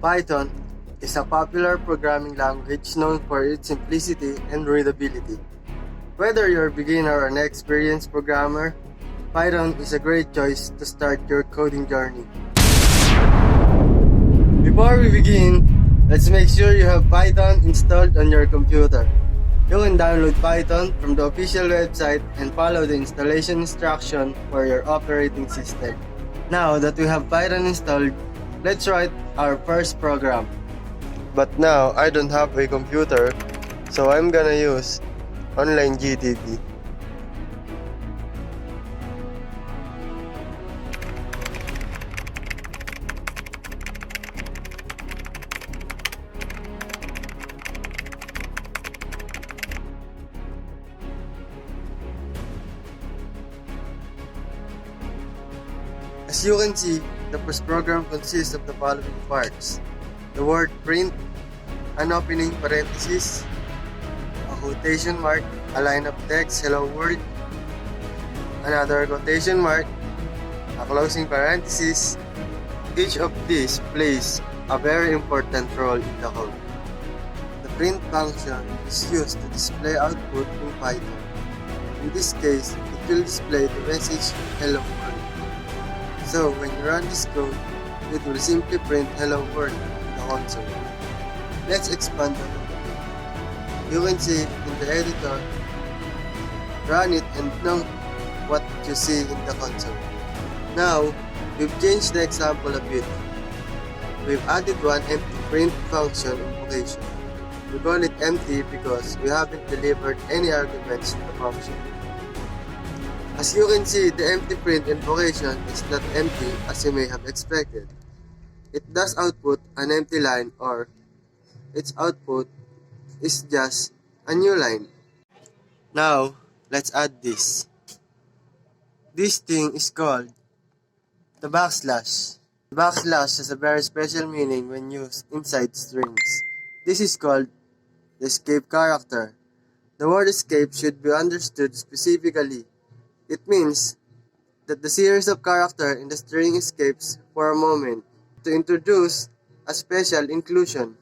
Python is a popular programming language known for its simplicity and readability. Whether you're a beginner or an experienced programmer, Python is a great choice to start your coding journey. Before we begin, let's make sure you have Python installed on your computer. You can download Python from the official website and follow the installation instruction for your operating system. Now that we have Python installed, let's write our first program. But now I don't have a computer, so I'm gonna use online GTP. As you can see, the first program consists of the following parts: the word print, an opening parenthesis, a quotation mark, a line of text, hello world, another quotation mark, a closing parenthesis. Each of these plays a very important role in the code. The print function is used to display output in Python. In this case, it will display the message hello world. So when you run this code, it will simply print hello world in the console. Let's expand on it. You can see in the editor, run it and note what you see in the console. Now, we've changed the example a bit. We've added one empty print function invocation. We call it empty because we haven't delivered any arguments to the function. As you can see, the empty print invocation is not empty as you may have expected. It does output an empty line, or its output is just a new line. Now, let's add this. This thing is called the backslash. The backslash has a very special meaning when used inside strings. This is called the escape character. The word escape should be understood specifically. It means that the series of characters in the string escapes for a moment to introduce a special inclusion.